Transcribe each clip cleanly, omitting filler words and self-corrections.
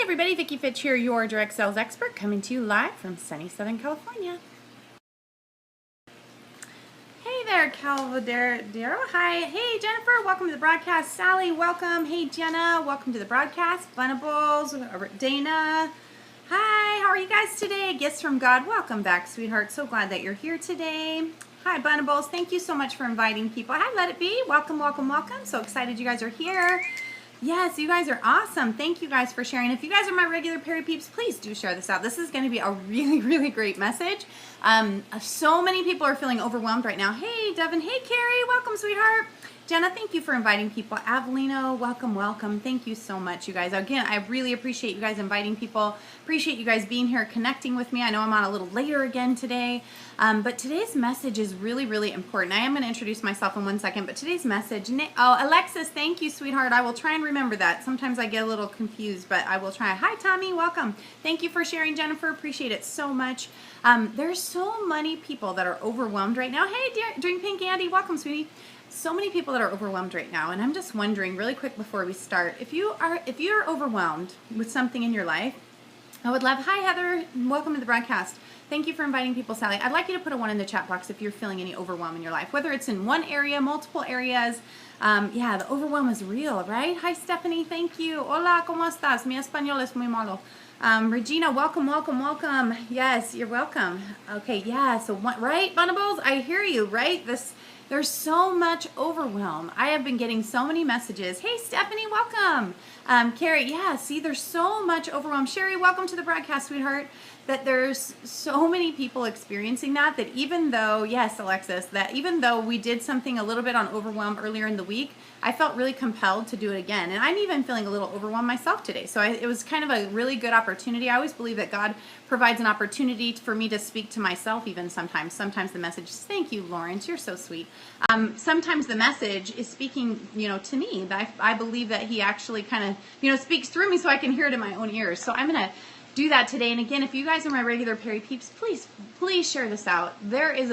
everybody, Vicki Fitch here, your direct sales expert, coming to you live from sunny Southern California. Hey there, Calvadero. Hi. Hey, Jennifer. Welcome to the broadcast. Sally, welcome. Hey, Jenna. Welcome to the broadcast. Blenables, Dana. Hi. How are you guys today? Gifts from God. Welcome back, sweetheart. So glad that you're here today. Hi, Blenables. Thank you so much for inviting people. Hi, Let It Be. Welcome, welcome, welcome. So excited you guys are here. Yes, you guys are awesome. Thank you guys for sharing. If you guys are my regular Perry peeps, please do share this out. This is going to be a really, really great message. So many people are feeling overwhelmed right now. Hey, Devin. Hey, Carrie. Welcome, sweetheart. Jenna, thank you for inviting people. Avelino, welcome, welcome. Thank you so much, you guys. Again, I really appreciate you guys inviting people. Appreciate you guys being here, connecting with me. I know I'm on a little later again today, but today's message is really, really important. I am going to introduce myself in 1 second, but today's message, Alexis, thank you, sweetheart. I will try and remember that. Sometimes I get a little confused, but I will try. Hi, Tommy, welcome. Thank you for sharing, Jennifer. Appreciate it so much. There's so many people that are overwhelmed right now. Hey, Drink Pink Andy, welcome, sweetie. So many people that are overwhelmed right now, and I'm just wondering really quick before we start, if you're overwhelmed with something in your life, I would love, hi Heather, welcome to the broadcast. Thank you for inviting people, Sally. I'd like you to put a 1 in the chat box if you're feeling any overwhelm in your life, whether it's in one area, multiple areas. Yeah, the overwhelm is real, right? Hi Stephanie, thank you. Hola, ¿cómo estás? Mi español es muy malo. Regina, welcome, welcome, welcome. Yes, you're welcome. Okay, yeah, so what, right, Bunables? I hear you, right? There's so much overwhelm. I have been getting so many messages. Hey, Stephanie, welcome. Carrie, yeah, see, there's so much overwhelm. Sherry, welcome to the broadcast, sweetheart. That there's so many people experiencing that even though, yes, Alexis, that even though we did something a little bit on overwhelm earlier in the week, I felt really compelled to do it again. And I'm even feeling a little overwhelmed myself today. So it was kind of a really good opportunity. I always believe that God provides an opportunity for me to speak to myself even sometimes. Sometimes the message is, thank you, Lawrence, you're so sweet. Sometimes the message is speaking, to me. I believe that he actually kind of, speaks through me so I can hear it in my own ears. So I'm going to do that today. And again, if you guys are my regular Perry peeps, please share this out. There is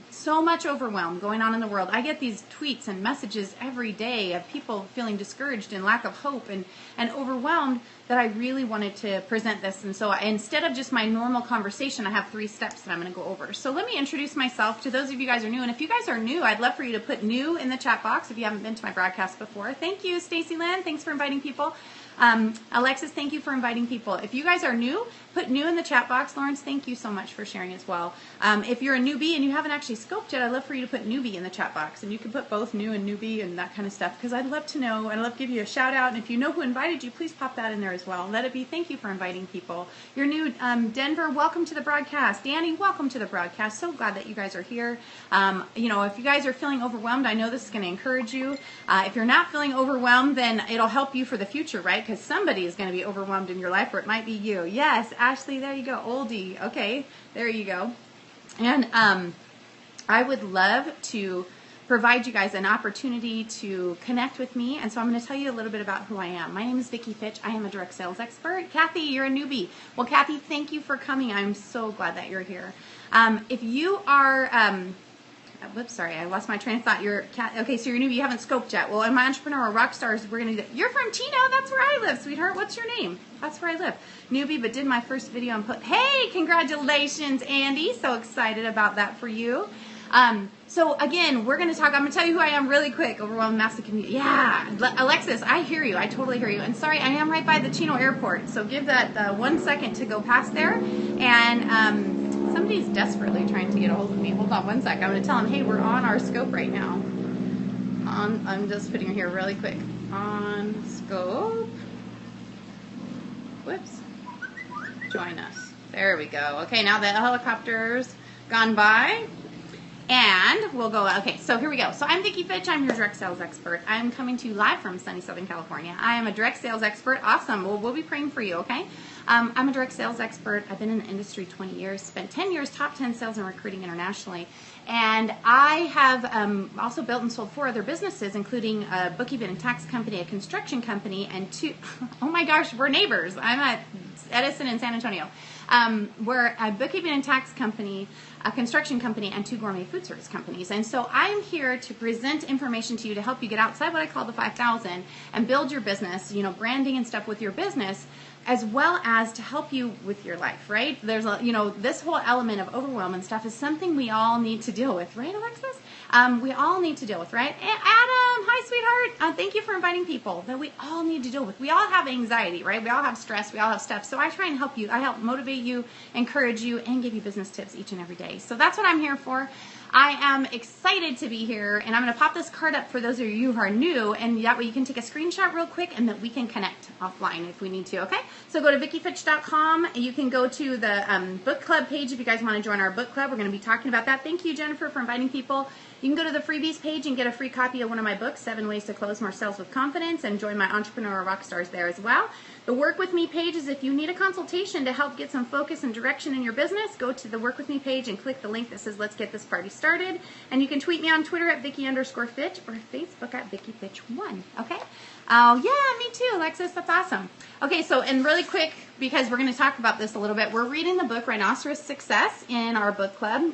so much overwhelm going on in the world. I get these tweets and messages every day of people feeling discouraged and lack of hope and overwhelmed that I really wanted to present this. And so instead of just my normal conversation, I have 3 steps that I'm going to go over. So let me introduce myself to those of you guys who are new. And if you guys are new, I'd love for you to put new in the chat box if you haven't been to my broadcast before. Thank you, Stacy Lynn. Thanks for inviting people. Alexis, thank you for inviting people. If you guys are new, put new in the chat box. Lawrence, thank you so much for sharing as well. If you're a newbie and you haven't actually scoped yet, I'd love for you to put newbie in the chat box. And you can put both new and newbie and that kind of stuff because I'd love to know. I'd love to give you a shout out. And if you know who invited you, please pop that in there as well. Let it be. Thank you for inviting people. You're new. Denver, welcome to the broadcast. Danny, welcome to the broadcast. So glad that you guys are here. If you guys are feeling overwhelmed, I know this is going to encourage you. If you're not feeling overwhelmed, then it'll help you for the future, right? Because somebody is going to be overwhelmed in your life, or it might be you. Yes, Ashley, there you go. Oldie. Okay, there you go. And I would love to provide you guys an opportunity to connect with me. And so I'm going to tell you a little bit about who I am. My name is Vicki Fitch. I am a direct sales expert. Kathy, you're a newbie. Well, Kathy, thank you for coming. I'm so glad that you're here. If you are... whoops, sorry, I lost my train of thought. Okay, so you're new, you haven't scoped yet. Well, in my Entrepreneur or Rockstars, we're going to do, you're from Tino, that's where I live, sweetheart. What's your name? That's where I live. Newbie, but did my first video and hey, congratulations, Andy. So excited about that for you. So again, we're going to talk, I'm going to tell you who I am really quick. Overwhelmed massive community. Yeah, Alexis, I hear you. I totally hear you. And sorry, I am right by the Chino airport. So give that 1 second to go past there. And, somebody's desperately trying to get a hold of me. Hold on 1 sec. I'm going to tell them, hey, we're on our scope right now. I'm just putting it here really quick. On scope. Whoops. Join us. There we go. Okay, now the helicopter's gone by. And we'll go, okay, so here we go. So I'm Vicki Fitch. I'm your direct sales expert. I'm coming to you live from sunny Southern California. I am a direct sales expert. Awesome. Well, we'll be praying for you, okay? I'm a direct sales expert. I've been in the industry 20 years, spent 10 years top 10 sales and recruiting internationally. And I have also built and sold 4 other businesses, including a bookkeeping and tax company, a construction company, and 2, oh my gosh, we're neighbors. I'm at Edison in San Antonio. We're a bookkeeping and tax company, a construction company, and 2 gourmet food service companies. And so I'm here to present information to you to help you get outside what I call the 5,000 and build your business, you know, branding and stuff with your business, as well as to help you with your life, right? There's a, you know, this whole element of overwhelm and stuff is something we all need to deal with, right, Alexis? We all need to deal with, right? And Adam, hi, sweetheart. Thank you for inviting people that we all need to deal with. We all have anxiety, right? We all have stress. We all have stuff. So I try and help you. I help motivate you, encourage you, and give you business tips each and every day. So that's what I'm here for. I am excited to be here, and I'm going to pop this card up for those of you who are new, and that way you can take a screenshot real quick, and that we can connect offline if we need to, okay? So go to VickiFitch.com, and you can go to the book club page if you guys want to join our book club. We're going to be talking about that. Thank you, Jennifer, for inviting people. You can go to the freebies page and get a free copy of one of my books, 7 Ways to Close More Sales with Confidence, and join my Entrepreneur Rockstars there as well. The Work With Me page is if you need a consultation to help get some focus and direction in your business, go to the Work With Me page and click the link that says Let's Get This Party Started. And you can tweet me on Twitter at Vicky_Fitch or Facebook at VickiFitch1. Okay? Oh, yeah, me too, Alexis. That's awesome. Okay, so, and really quick, because we're going to talk about this a little bit, we're reading the book Rhinoceros Success in our book club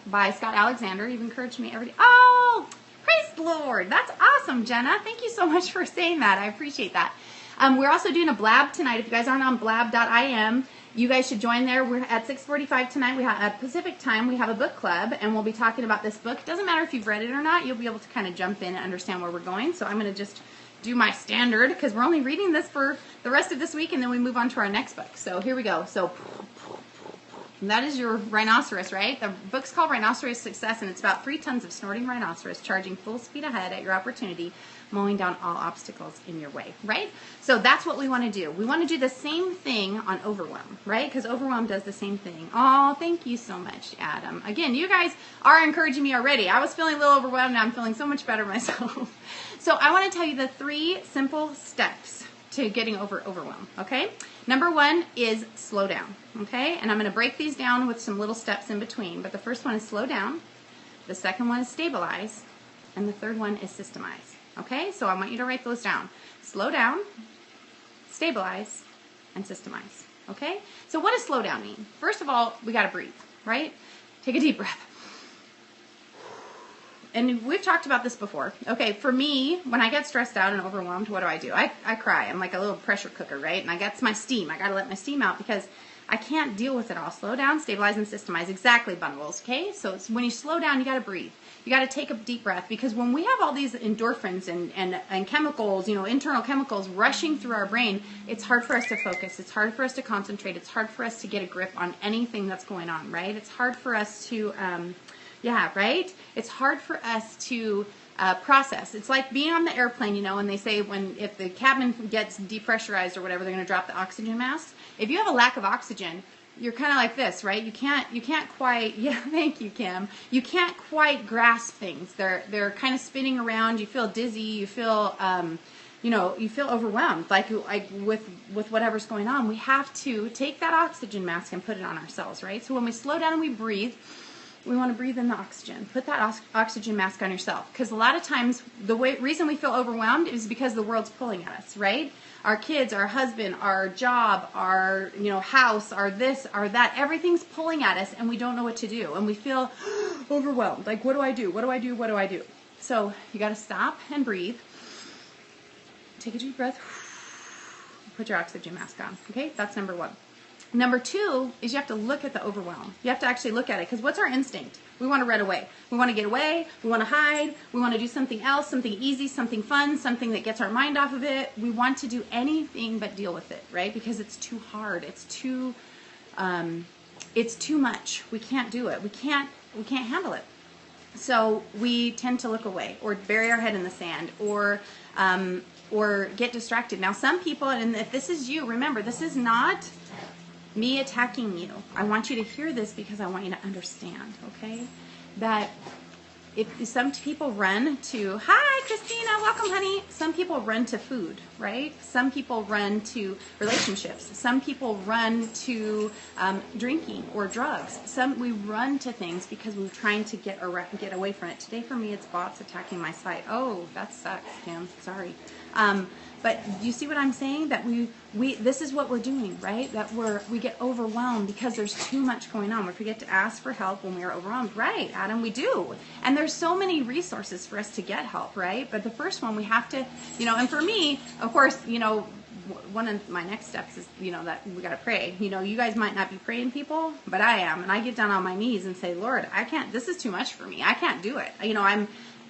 by Scott Alexander. You've encouraged me every day. Oh, praise the Lord. That's awesome, Jenna. Thank you so much for saying that. I appreciate that. We're also doing a blab tonight. If you guys aren't on blab.im, you guys should join there. We're at 6:45 tonight. We have at Pacific time. We have a book club, and we'll be talking about this book. It doesn't matter if you've read it or not. You'll be able to kind of jump in and understand where we're going. So I'm going to just do my standard because we're only reading this for the rest of this week, and then we move on to our next book. So here we go. So that is your rhinoceros, right? The book's called Rhinoceros Success, and it's about 3 tons of snorting rhinoceros charging full speed ahead at your opportunity, mowing down all obstacles in your way, right? So that's what we want to do. We want to do the same thing on overwhelm, right? Because overwhelm does the same thing. Oh, thank you so much, Adam. Again, you guys are encouraging me already. I was feeling a little overwhelmed. Now I'm feeling so much better myself. So I want to tell you the 3 simple steps to getting over overwhelm, okay? Number 1 is slow down, okay? And I'm going to break these down with some little steps in between. But the first one is slow down. The second one is stabilize. And the third one is systemize, okay? So I want you to write those down. Slow down, stabilize, and systemize, okay? So what does slow down mean? First of all, we got to breathe, right? Take a deep breath. And we've talked about this before. Okay, for me, when I get stressed out and overwhelmed, what do? I cry. I'm like a little pressure cooker, right? And I got my steam. I got to let my steam out because I can't deal with it all. Slow down, stabilize, and systemize. Exactly, bundles, okay? So it's when you slow down, you got to breathe. You got to take a deep breath because when we have all these endorphins and chemicals, you know, internal chemicals rushing through our brain, it's hard for us to focus. It's hard for us to concentrate. It's hard for us to get a grip on anything that's going on, right? It's hard for us to... yeah, right? It's hard for us to process. It's like being on the airplane, you know, and they say if the cabin gets depressurized or whatever, they're going to drop the oxygen mask. If you have a lack of oxygen, you're kind of like this, right? You can't quite, yeah, thank you, Kim. You can't quite grasp things. They're kind of spinning around. You feel dizzy. You feel, you feel overwhelmed, like with whatever's going on. We have to take that oxygen mask and put it on ourselves, right? So when we slow down and we breathe, we want to breathe in the oxygen. Put that oxygen mask on yourself. Because a lot of times, reason we feel overwhelmed is because the world's pulling at us, right? Our kids, our husband, our job, our house, our this, our that. Everything's pulling at us, and we don't know what to do. And we feel overwhelmed. Like, what do I do? What do I do? What do I do? So you got to stop and breathe. Take a deep breath. Put your oxygen mask on. Okay? That's number 1. Number 2 is you have to look at the overwhelm. You have to actually look at it because what's our instinct? We want to run away. We want to get away. We want to hide. We want to do something else, something easy, something fun, something that gets our mind off of it. We want to do anything but deal with it, right? Because it's too hard. It's too much. We can't do it. We can't handle it. So we tend to look away or bury our head in the sand or get distracted. Now, some people, and if this is you, remember, this is not me attacking you. I want you to hear this because I want you to understand, okay? That if some people run to, hi Christina, welcome honey. Some people run to food, right? Some people run to relationships. Some people run to drinking or drugs. We run to things because we're trying to get away from it. Today for me, it's bots attacking my site. Oh, that sucks, Kim. Sorry. But you see what I'm saying? That this is what we're doing, right? That we get overwhelmed because there's too much going on. We forget to ask for help when we are overwhelmed. Right, Adam, we do. And there's so many resources for us to get help, right? But the first one we have to, and for me, of course, one of my next steps is, that we got to pray. You guys might not be praying people, but I am. And I get down on my knees and say, Lord, I can't, this is too much for me. I can't do it.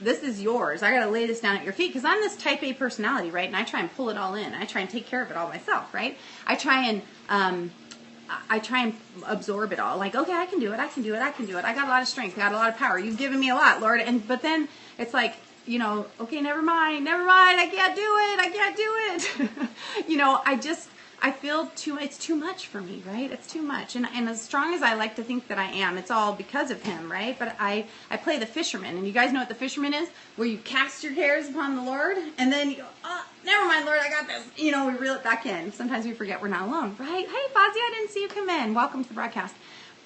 This is yours. I got to lay this down at your feet because I'm this type A personality, right? And I try and pull it all in. I try and take care of it all myself, right? I try and absorb it all. Like, okay, I can do it. I can do it. I can do it. I got a lot of strength. I got a lot of power. You've given me a lot, Lord. But then it's like, okay, never mind. I can't do it. I feel it's too much for me, right? It's too much. And as strong as I like to think that I am, it's all because of him, right? But I play the fisherman. And you guys know what the fisherman is? Where you cast your cares upon the Lord. And then you go, oh, never mind, Lord, I got this. We reel it back in. Sometimes we forget we're not alone, right? Hey, Fozzie, I didn't see you come in. Welcome to the broadcast.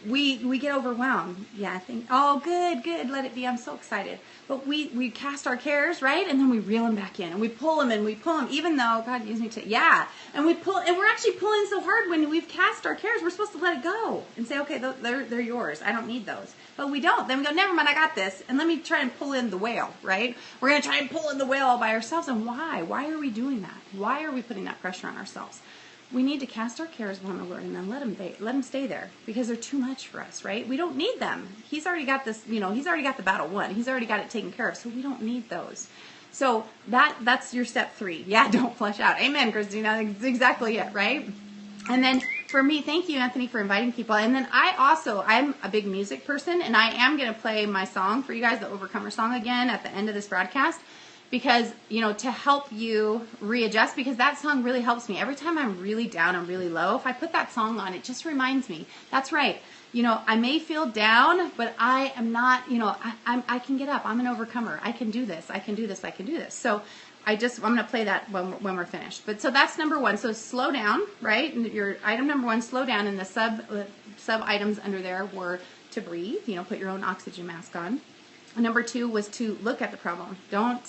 We get overwhelmed. Yeah, I think, oh, good. Let it be. I'm so excited. But we cast our cares, right? And then we reel them back in. And we pull them, even though God used me to, yeah. And we're actually pulling so hard when we've cast our cares. We're supposed to let it go and say, okay, they're yours. I don't need those. But we don't. Then we go, never mind, I got this. And let me try and pull in the whale, right? We're going to try and pull in the whale all by ourselves. And why? Why are we doing that? Why are we putting that pressure on ourselves? We need to cast our cares upon the Lord and then let him stay there because they're too much for us, right? We don't need them. He's already got this, he's already got the battle won. He's already got it taken care of. So we don't need those. So that's your step 3. Yeah, don't flush out. Amen, Christina. That's exactly it, right? And then for me, thank you, Anthony, for inviting people. And then I'm a big music person, and I am going to play my song for you guys, the Overcomer song, again at the end of this broadcast. Because, to help you readjust, because that song really helps me. Every time I'm really down and really low, if I put that song on, it just reminds me, that's right. I may feel down, but I am not, I can get up. I'm an overcomer. I can do this. I can do this. I can do this. So I'm going to play that when we're finished. But so that's number 1. So slow down, right? And your item number 1, slow down. And the sub items under there were to breathe, put your own oxygen mask on. Number 2 was to look at the problem. Don't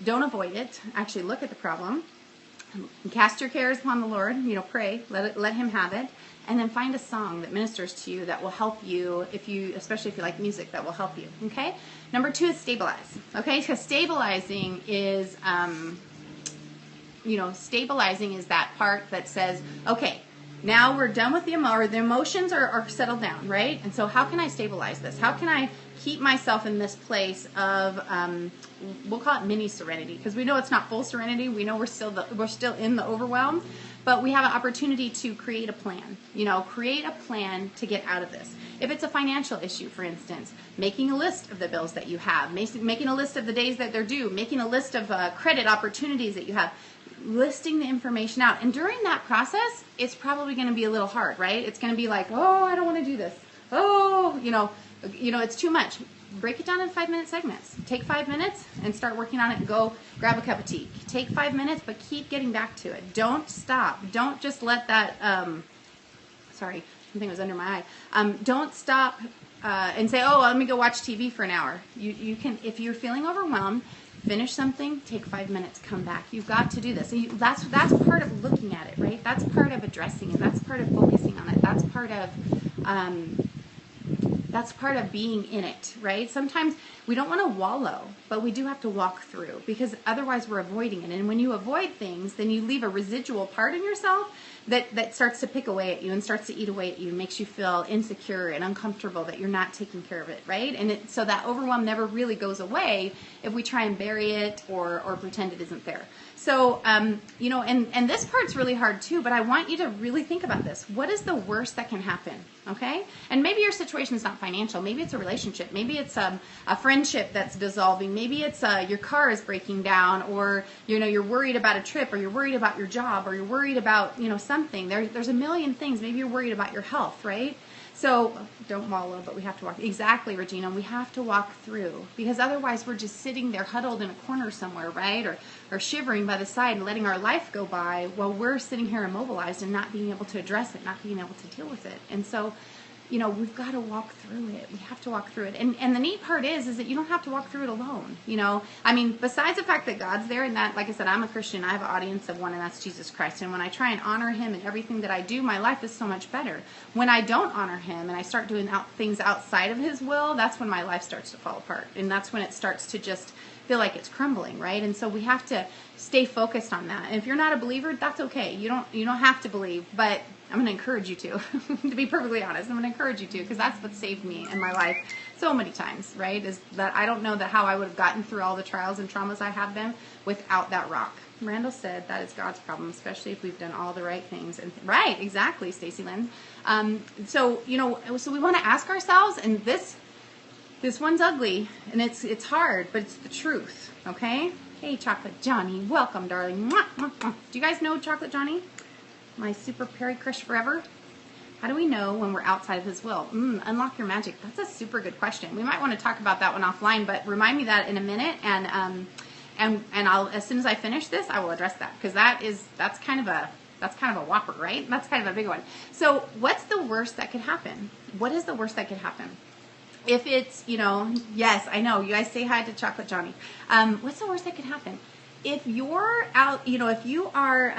avoid it. Actually look at the problem. Cast your cares upon the Lord. Pray. Let him have it. And then find a song that ministers to you that will help you, especially if you like music, that will help you. Okay? Number 2 is stabilize. Okay? Because stabilizing is that part that says, okay, now we're done with the emotions are settled down, right? And so how can I stabilize this? How can I keep myself in this place of, we'll call it mini serenity, because we know it's not full serenity. We know we're still in the overwhelm, but we have an opportunity to create a plan, create a plan to get out of this. If it's a financial issue, for instance, making a list of the bills that you have, making a list of the days that they're due, making a list of credit opportunities that you have, listing the information out. And during that process, it's probably going to be a little hard, right? It's going to be like, oh, I don't want to do this. Oh, it's too much. Break it down in 5-minute segments. Take 5 minutes and start working on it and go grab a cup of tea. Take 5 minutes, but keep getting back to it. Don't stop. Don't just let that, sorry, something was under my eye. Don't stop and say, oh, let me go watch TV for an hour. You can, if you're feeling overwhelmed, finish something, take 5 minutes, come back. You've got to do this. So that's part of looking at it, right? That's part of addressing it. That's part of focusing on it. That's part of being in it, right? Sometimes we don't want to wallow, but we do have to walk through because otherwise we're avoiding it. And when you avoid things, then you leave a residual part in yourself that starts to pick away at you and starts to eat away at you and makes you feel insecure and uncomfortable that you're not taking care of it, right? And so that overwhelm never really goes away if we try and bury it or pretend it isn't there. So, and this part's really hard too, but I want you to really think about this. What is the worst that can happen, okay? And maybe your situation is not financial. Maybe it's a relationship. Maybe it's a friendship that's dissolving. Maybe it's your car is breaking down, or, you're worried about a trip, or you're worried about your job, or you're worried about, something. There's a million things. Maybe you're worried about your health, right? So don't wallow, but we have to walk. Exactly, Regina. We have to walk through, because otherwise we're just sitting there huddled in a corner somewhere, right? Or shivering by the side and letting our life go by while we're sitting here immobilized and not being able to address it, not being able to deal with it. And so, you know, we've got to walk through it. We have to walk through it. And the neat part is that you don't have to walk through it alone. You know, I mean, besides the fact that God's there, and that, like I said, I'm a Christian. I have an audience of one, and that's Jesus Christ. And when I try and honor him in everything that I do, my life is so much better. When I don't honor him and I start doing things outside of his will, that's when my life starts to fall apart. And that's when it starts to just feel like it's crumbling, right? And so we have to stay focused on that. And if you're not a believer, that's okay. You don't have to believe, but I'm going to encourage you to be perfectly honest. I'm going to encourage you to, because that's what saved me in my life so many times, right? Is that I don't know that how I would have gotten through all the trials and traumas I have been without that rock. Randall said that is God's problem, especially if we've done all the right things. And right, exactly, Stacy Lynn. So, you know, so we want to ask ourselves, and this one's ugly, and it's hard, but it's the truth, okay? Hey, Chocolate Johnny, welcome, darling. Mwah, mwah, mwah. Do you guys know Chocolate Johnny? My super Perry Crush forever? How do we know when we're outside of his will? Unlock your magic. That's a super good question. We might want to talk about that one offline, but remind me that in a minute, and I'll, as soon as I finish this, I will address that, because that's kind of a whopper, right? That's kind of a big one. So what's the worst that could happen? What is the worst that could happen? If it's, you know, yes, I know, you guys say hi to Chocolate Johnny. What's the worst that could happen? If you're out, you know, if you are,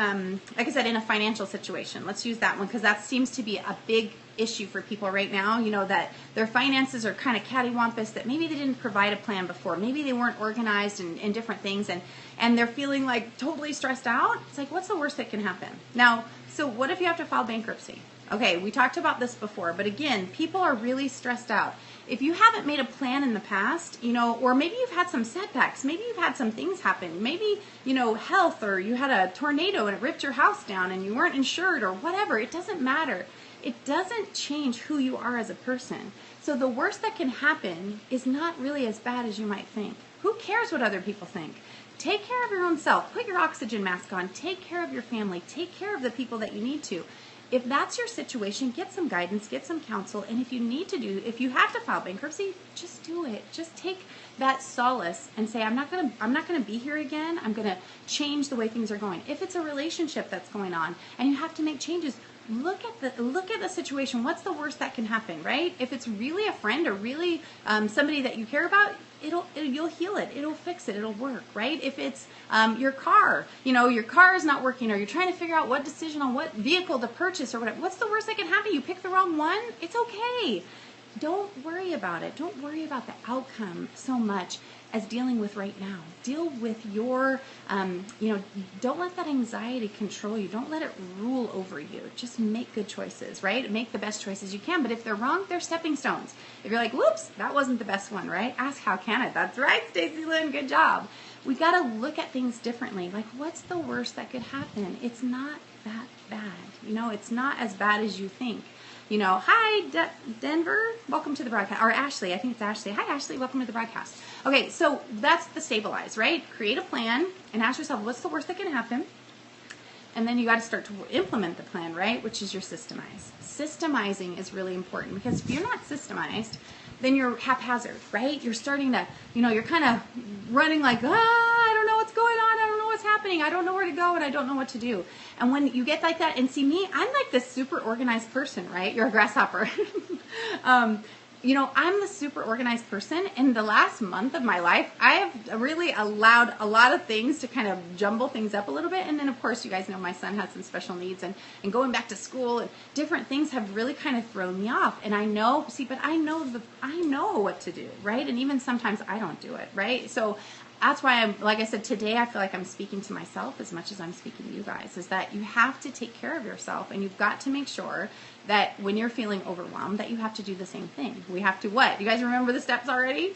like I said, in a financial situation, let's use that one, because that seems to be a big issue for people right now, you know, that their finances are kind of cattywampus, that maybe they didn't provide a plan before, maybe they weren't organized in different things, and they're feeling like totally stressed out. It's like, what's the worst that can happen? Now, so what if you have to file bankruptcy? Okay, we talked about this before, but again, people are really stressed out. If you haven't made a plan in the past, you know, or maybe you've had some setbacks, maybe you've had some things happen, maybe, you know, health, or you had a tornado and it ripped your house down and you weren't insured, or whatever, it doesn't matter. It doesn't change who you are as a person. So the worst that can happen is not really as bad as you might think. Who cares what other people think? Take care of your own self. Put your oxygen mask on. Take care of your family. Take care of the people that you need to. If that's your situation, get some guidance, get some counsel, and if you have to file bankruptcy, just do it. Just take that solace and say, I'm not gonna be here again. I'm gonna change the way things are going. If it's a relationship that's going on and you have to make changes, look at the situation. What's the worst that can happen, right? If it's really a friend or really somebody that you care about, you'll heal it. It'll fix it. It'll work, right? If it's your car, you know, your car is not working, or you're trying to figure out what decision on what vehicle to purchase or whatever. What's the worst that can happen? You pick the wrong one. It's okay. Don't worry about it. Don't worry about the outcome so much as dealing with right now. Deal with your, you know, don't let that anxiety control you. Don't let it rule over you. Just make good choices, right? Make the best choices you can. But if they're wrong, they're stepping stones. If you're like, whoops, that wasn't the best one, right? Ask, how can it? That's right, Stacy Lynn, good job. We got to look at things differently. Like, what's the worst that could happen? It's not that bad. You know, it's not as bad as you think. You know, hi, Denver, welcome to the broadcast. Or Ashley, I think it's Ashley. Hi, Ashley, welcome to the broadcast. Okay, so that's the stabilize, right? Create a plan and ask yourself, what's the worst that can happen? And then you got to start to implement the plan, right? Which is your systemize. Systemizing is really important, because if you're not systemized, then you're haphazard, right? You're starting to, you know, you're kind of running like, I don't know what's going on. I don't know what's happening. I don't know where to go, and I don't know what to do. And when you get like that, and see me, I'm like this super organized person, right? You're a grasshopper. You know, I'm the super organized person. In the last month of my life, I have really allowed a lot of things to kind of jumble things up a little bit. And then, of course, you guys know my son has some special needs, and going back to school and different things have really kind of thrown me off. And I know, but I know what to do, right? And even sometimes I don't do it, right? So that's why like I said, today I feel like I'm speaking to myself as much as I'm speaking to you guys, is that you have to take care of yourself, and you've got to make sure that when you're feeling overwhelmed, that you have to do the same thing. We have to what? You guys remember the steps already?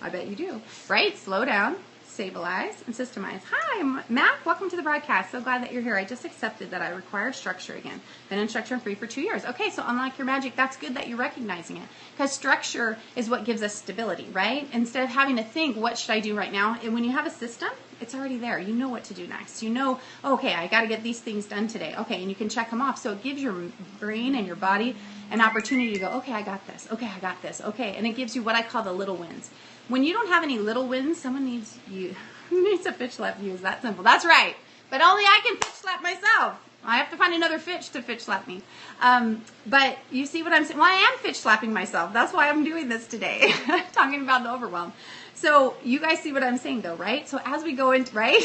I bet you do, right? Slow down, stabilize, and systemize. Hi, Mac. Welcome to the broadcast. So glad that you're here. I just accepted that I require structure again. Been instruction free for 2 years. Okay, so unlock your magic. That's good that you're recognizing it, because structure is what gives us stability, right? Instead of having to think, what should I do right now? And when you have a system It's already there. You know what to do next. You know, okay, I got to get these things done today. Okay, and you can check them off. So it gives your brain and your body an opportunity to go, okay, I got this. Okay, I got this. Okay, and it gives you what I call the little wins. When you don't have any little wins, someone needs to pitch slap you. It's that simple. That's right. But only I can pitch slap myself. I have to find another Fitch to Fitch slap me. But you see what I'm saying? Well, I am Fitch slapping myself. That's why I'm doing this today. Talking about the overwhelm. So you guys see what I'm saying though, right? So as we go into, right?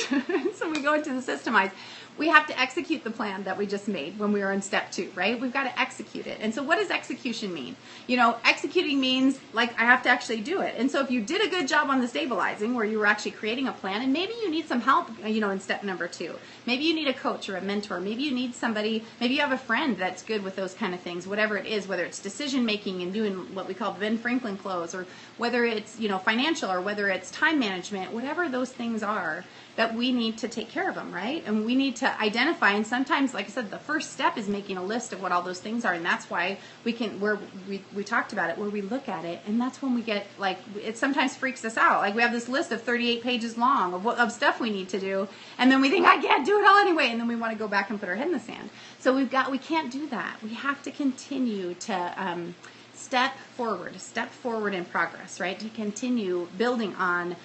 So we go into the systemize. We have to execute the plan that we just made when we were in step 2, right? We've got to execute it. And so what does execution mean? You know, executing means like I have to actually do it. And so if you did a good job on the stabilizing where you were actually creating a plan, and maybe you need some help, you know, in step number 2. Maybe you need a coach or a mentor. Maybe you need somebody, maybe you have a friend that's good with those kind of things, whatever it is, whether it's decision making and doing what we call Ben Franklin flows, or whether it's, you know, financial, or whether it's time management, whatever those things are, that we need to take care of them, right? And we need to identify, and sometimes, like I said, the first step is making a list of what all those things are, and that's why we can, where we talked about it, where we look at it, and that's when we get, like, it sometimes freaks us out. Like, we have this list of 38 pages long of stuff we need to do, and then we think, I can't do it all anyway, and then we want to go back and put our head in the sand. So we can't do that. We have to continue to step forward in progress, right? To continue building on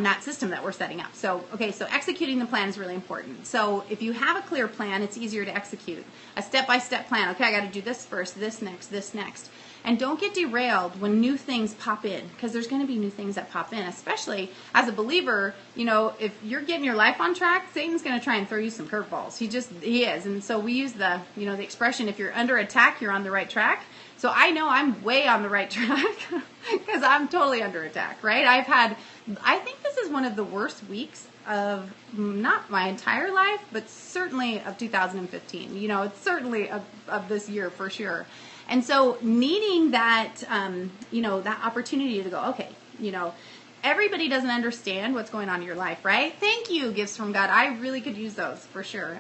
that system that we're setting up. So, okay, so executing the plan is really important. So if you have a clear plan, it's easier to execute. A step-by-step plan. Okay, I got to do this first, this next. And don't get derailed when new things pop in, because there's going to be new things that pop in, especially as a believer. You know, if you're getting your life on track, Satan's going to try and throw you some curveballs. He is. And so we use the expression, if you're under attack, you're on the right track. So I know I'm way on the right track because I'm totally under attack, right? I think this is one of the worst weeks of not my entire life, but certainly of 2015. You know, it's certainly of this year for sure. And so needing that, that opportunity to go, okay, you know, everybody doesn't understand what's going on in your life, right? Thank you, gifts from God. I really could use those for sure.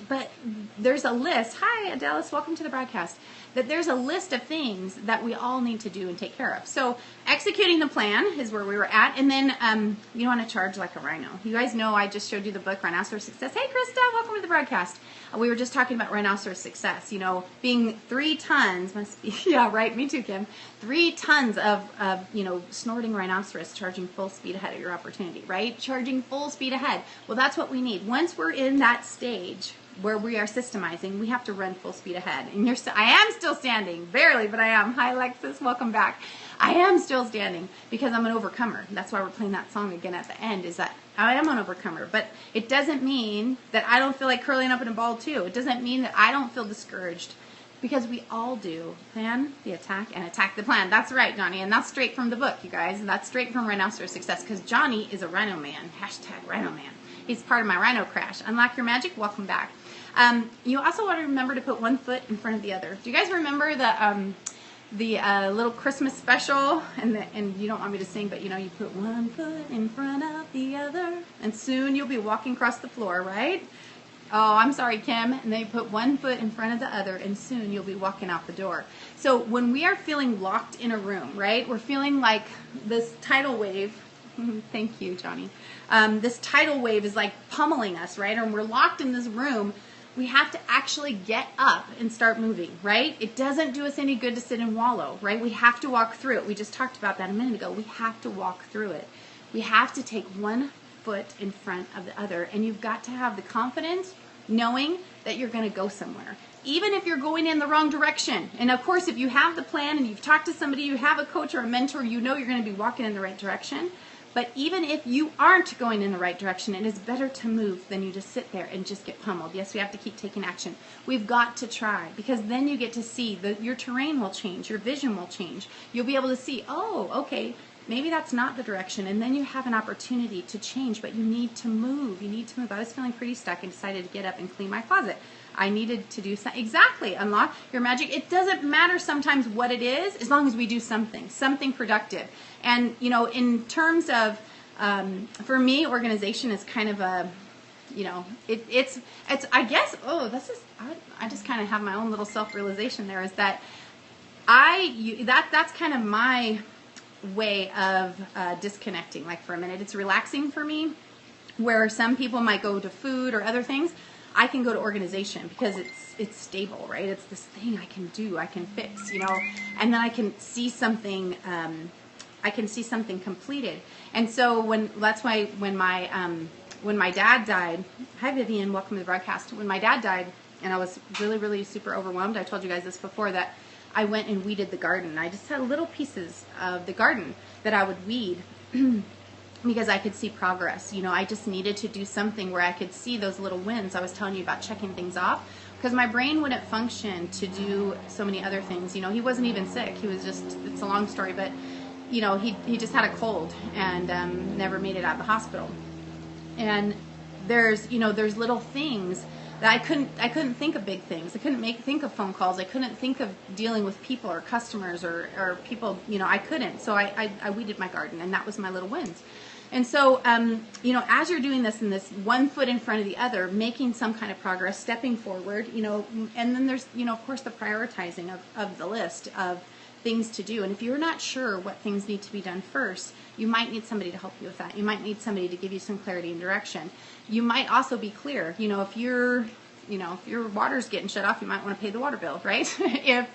But there's a list. Hi, Adelis. Welcome to the broadcast. That there's a list of things that we all need to do and take care of. So executing the plan is where we were at. And then you want to charge like a rhino. You guys know I just showed you the book, Rhinoceros Success. Hey, Krista, welcome to the broadcast. We were just talking about Rhinoceros Success. You know, being 3 tons must be, yeah, right, me too, Kim. 3 tons of snorting rhinoceros charging full speed ahead of your opportunity, right? Charging full speed ahead. Well, that's what we need. Once we're in that stage where we are systemizing, we have to run full speed ahead. And I am still standing, barely, but I am. Hi, Alexis, welcome back. I am still standing because I'm an overcomer. That's why we're playing that song again at the end, is that I am an overcomer. But it doesn't mean that I don't feel like curling up in a ball too. It doesn't mean that I don't feel discouraged, because we all do. Plan the attack and attack the plan. That's right, Johnny, and that's straight from the book, you guys. And that's straight from Rhinoceros Success, because Johnny is a Rhino Man. # Rhino Man. He's part of my Rhino Crash. Unlock your magic. Welcome back. You also want to remember to put one foot in front of the other. Do you guys remember the little Christmas special? And you don't want me to sing, but you know, you put one foot in front of the other, and soon you'll be walking across the floor, right? Oh, I'm sorry, Kim. And then you put one foot in front of the other, and soon you'll be walking out the door. So when we are feeling locked in a room, right? We're feeling like this tidal wave. Thank you, Johnny. This tidal wave is like pummeling us, right? And we're locked in this room. We have to actually get up and start moving, right? It doesn't do us any good to sit and wallow, right? We have to walk through it. We just talked about that a minute ago. We have to walk through it. We have to take one foot in front of the other, and you've got to have the confidence knowing that you're going to go somewhere, even if you're going in the wrong direction. And of course, if you have the plan and you've talked to somebody, you have a coach or a mentor, you know you're going to be walking in the right direction. But even if you aren't going in the right direction, it is better to move than you just sit there and just get pummeled. Yes, we have to keep taking action. We've got to try, because then you get to see your terrain will change, your vision will change. You'll be able to see, oh, okay, maybe that's not the direction. And then you have an opportunity to change, but you need to move. You need to move. I was feeling pretty stuck and decided to get up and clean my closet. I needed to do something. Exactly. Unlock your magic. It doesn't matter sometimes what it is, as long as we do something productive. And, you know, in terms of, for me, organization is kind of a, you know, it's, I guess, I just kind of have my own little self-realization there, is that that's kind of my way of disconnecting. Like, for a minute, it's relaxing for me. Where some people might go to food or other things, I can go to organization because it's stable, right? It's this thing I can do, I can fix, you know, and then I can see something. I can see something completed. And so that's why when my dad died, hi Vivian, welcome to the broadcast. When my dad died, and I was really, really super overwhelmed. I told you guys this before, that I went and weeded the garden. I just had little pieces of the garden that I would weed. Because I could see progress. You know, I just needed to do something where I could see those little wins. I was telling you about checking things off, because my brain wouldn't function to do so many other things. You know, he wasn't even sick. He was just, it's a long story, but, you know, he just had a cold and never made it out of the hospital. And there's little things that I couldn't think of big things. I couldn't think of phone calls. I couldn't think of dealing with people or customers or people, you know, I couldn't. So I weeded my garden, and that was my little wins. And so, you know, as you're doing this, in this one foot in front of the other, making some kind of progress, stepping forward, you know, and then there's, you know, of course, the prioritizing of the list of things to do. And if you're not sure what things need to be done first, you might need somebody to help you with that. You might need somebody to give you some clarity and direction. You might also be clear, you know, if your water's getting shut off, you might want to pay the water bill, right? If,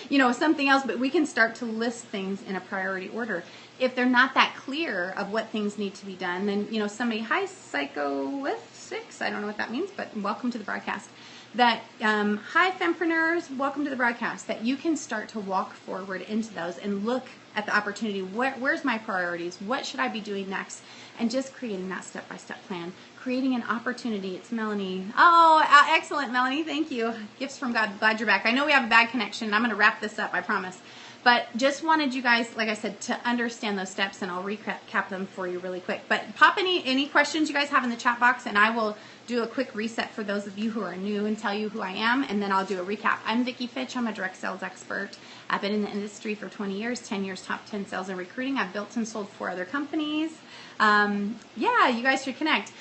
you know, something else, but we can start to list things in a priority order. If they're not that clear of what things need to be done, then, you know, somebody, hi, Psycho with 6, I don't know what that means, but welcome to the broadcast. That, hi, fempreneurs, welcome to the broadcast, that you can start to walk forward into those and look at the opportunity. Where's my priorities? What should I be doing next? And just creating that step-by-step plan, creating an opportunity. It's Melanie. Oh, excellent, Melanie. Thank you. Gifts from God. Glad you're back. I know we have a bad connection. I'm going to wrap this up, I promise. But just wanted you guys, like I said, to understand those steps, and I'll recap them for you really quick. But pop any questions you guys have in the chat box, and I will do a quick reset for those of you who are new and tell you who I am, and then I'll do a recap. I'm Vicki Fitch. I'm a direct sales expert. I've been in the industry for 20 years, 10 years top 10 sales and recruiting. I've built and sold 4 other companies. Yeah, you guys should connect,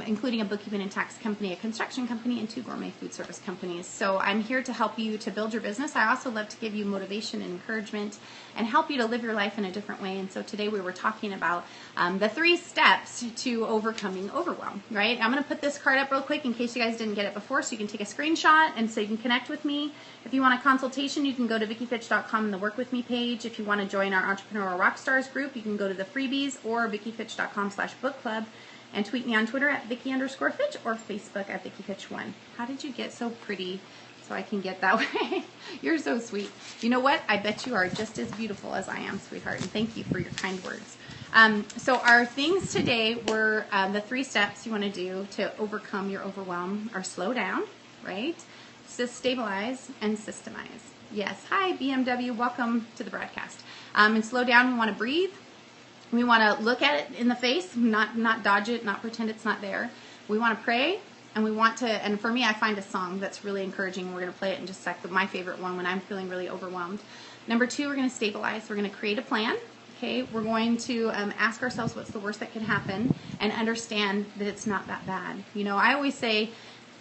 including a bookkeeping and tax company, a construction company, and 2 gourmet food service companies. So I'm here to help you to build your business. I also love to give you motivation and encouragement and help you to live your life in a different way. And so today we were talking about the 3 steps to overcoming overwhelm, right? I'm going to put this card up real quick in case you guys didn't get it before, so you can take a screenshot and so you can connect with me. If you want a consultation, you can go to VickiFitch.com and the Work With Me page. If you want to join our Entrepreneurial Rockstars group, you can go to the freebies or VickiFitch.com/book club and tweet me on Twitter at Vicki_Fitch or Facebook at VickiFitch1. How did you get so pretty so I can get that way? You're so sweet. You know what? I bet you are just as beautiful as I am, sweetheart, and thank you for your kind words. So our things today were the 3 steps you want to do to overcome your overwhelm are slow down, right? Stabilize and systemize. Yes. Hi, BMW. Welcome to the broadcast. And slow down. We want to breathe. We want to look at it in the face, not dodge it, not pretend it's not there. We want to pray, and we want to, and for me, I find a song that's really encouraging. We're going to play it in just a sec, but my favorite one when I'm feeling really overwhelmed. Number 2, we're going to stabilize. We're going to create a plan. Okay, we're going to ask ourselves what's the worst that can happen and understand that it's not that bad. You know, I always say,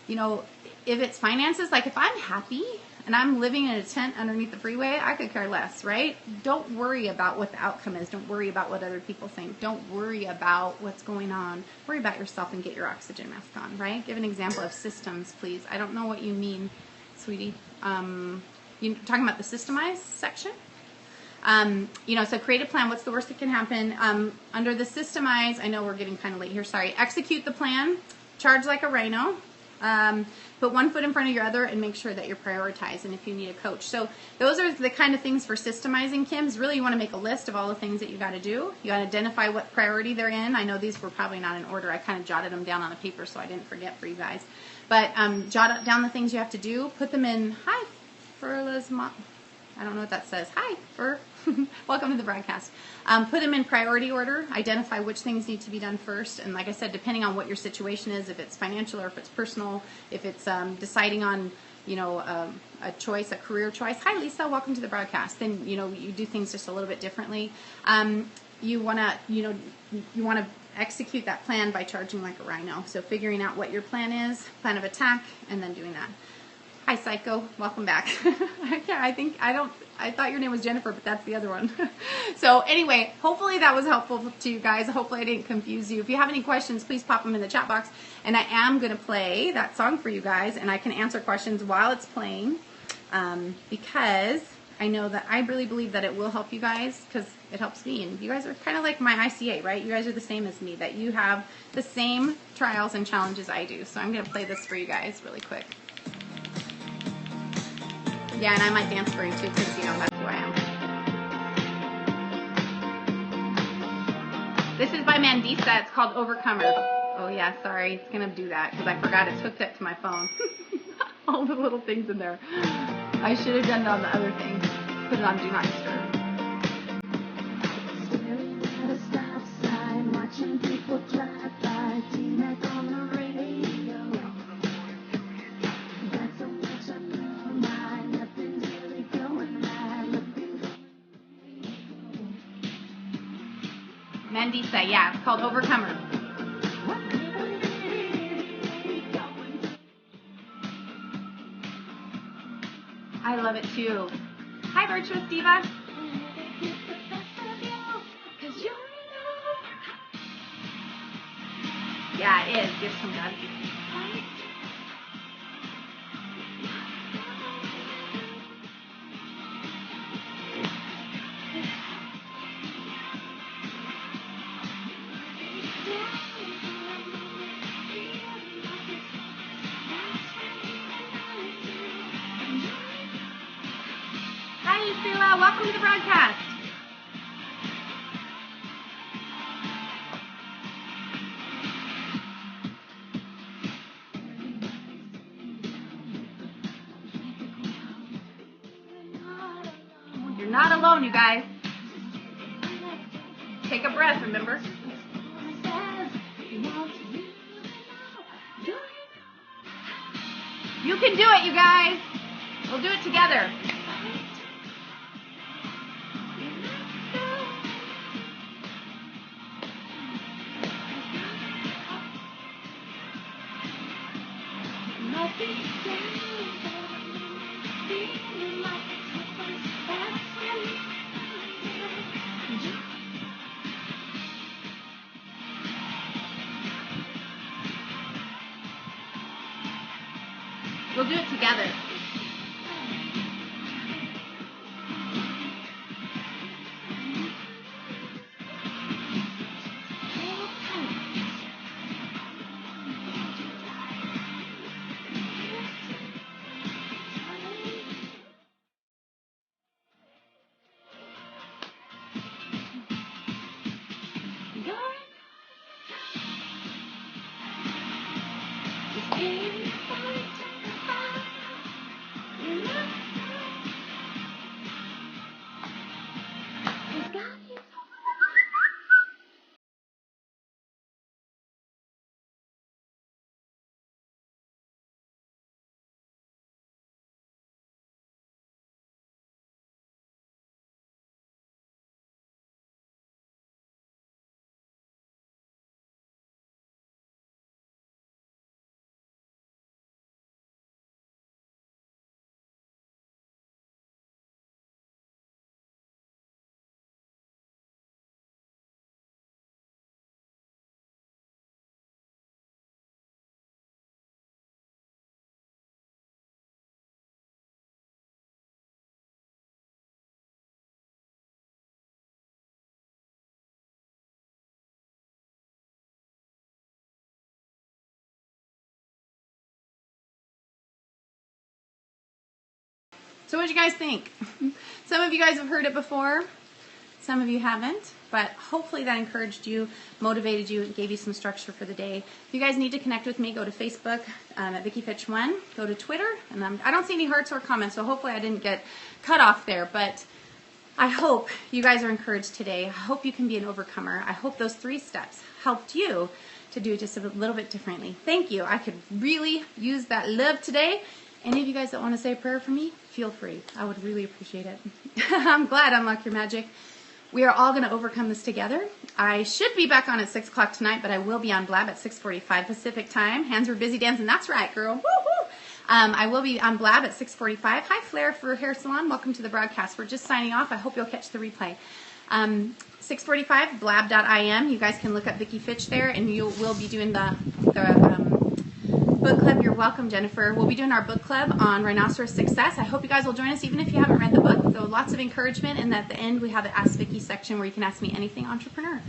you know, if it's finances, like if I'm happy and I'm living in a tent underneath the freeway, I could care less, right? Don't worry about what the outcome is. Don't worry about what other people think. Don't worry about what's going on. Worry about yourself and get your oxygen mask on, right? Give an example of systems, please. I don't know what you mean, sweetie. You talking about the systemized section? You know, so create a plan. What's the worst that can happen? Under the systemize, I know we're getting kind of late here. Sorry. Execute the plan. Charge like a rhino. Put one foot in front of your other and make sure that you're prioritized, and if you need a coach. So those are the kind of things for systemizing, Kim's. Really, you want to make a list of all the things that you got to do. You got to identify what priority they're in. I know these were probably not in order. I kind of jotted them down on a paper so I didn't forget for you guys. But jot down the things you have to do. Put them in, hi, Furla's mom. I don't know what that says. Hi, Fur. Welcome to the broadcast. Put them in priority order. Identify which things need to be done first. And like I said, depending on what your situation is, if it's financial or if it's personal, if it's deciding on, you know, a choice, a career choice. Hi, Lisa. Welcome to the broadcast. Then, you know, you do things just a little bit differently. You want to execute that plan by charging like a rhino. So figuring out what your plan is, plan of attack, and then doing that. Hi, Psycho. Welcome back. I thought your name was Jennifer, but that's the other one. So anyway, hopefully that was helpful to you guys. Hopefully I didn't confuse you. If you have any questions, please pop them in the chat box. And I am going to play that song for you guys, and I can answer questions while it's playing because I know that I really believe that it will help you guys because it helps me. And you guys are kind of like my ICA, right? You guys are the same as me, that you have the same trials and challenges I do. So I'm going to play this for you guys really quick. Yeah, and I might dance for you too, because, you know, that's who I am. This is by Mandisa. It's called Overcomer. Oh, yeah, sorry. It's going to do that, because I forgot it's hooked up to my phone. All the little things in there. I should have done it on the other thing. Put it on Do Not Disturb. Staring at a stop sign, watching people drive by, T-Mac on the radio. Mandisa, yeah, it's called Overcomer. I love it too. Hi, Virtuous Diva. Yeah, it is. Give some God. Welcome to the broadcast. You're not alone, you guys. Take a breath, remember? You can do it, you guys. We'll do it together. We'll do it together. So what do you guys think? Some of you guys have heard it before. Some of you haven't. But hopefully that encouraged you, motivated you, and gave you some structure for the day. If you guys need to connect with me, go to Facebook at VickiFitch1. Go to Twitter. And I don't see any hearts or comments, so hopefully I didn't get cut off there. But I hope you guys are encouraged today. I hope you can be an overcomer. I hope those 3 steps helped you to do it just a little bit differently. Thank you. I could really use that love today. Any of you guys that want to say a prayer for me, feel free. I would really appreciate it. I'm glad Unlock Your Magic. We are all going to overcome this together. I should be back on at 6 o'clock tonight, but I will be on Blab at 6:45 Pacific time. Hands were busy dancing. That's right, girl. Woo-hoo! I will be on Blab at 6:45. Hi, Flair for Hair Salon. Welcome to the broadcast. We're just signing off. I hope you'll catch the replay. 6:45, blab.im. You guys can look up Vicki Fitch there, and we'll be doing the book club. You're welcome, Jennifer. We'll be doing our book club on Rhinoceros Success. I hope you guys will join us, even if you haven't read the book. So lots of encouragement, and at the end we have the Ask Vicki section where you can ask me anything entrepreneur.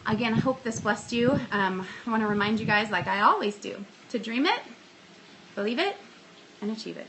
Again, I hope this blessed you. I want to remind you guys, like I always do, to dream it, believe it, and achieve it.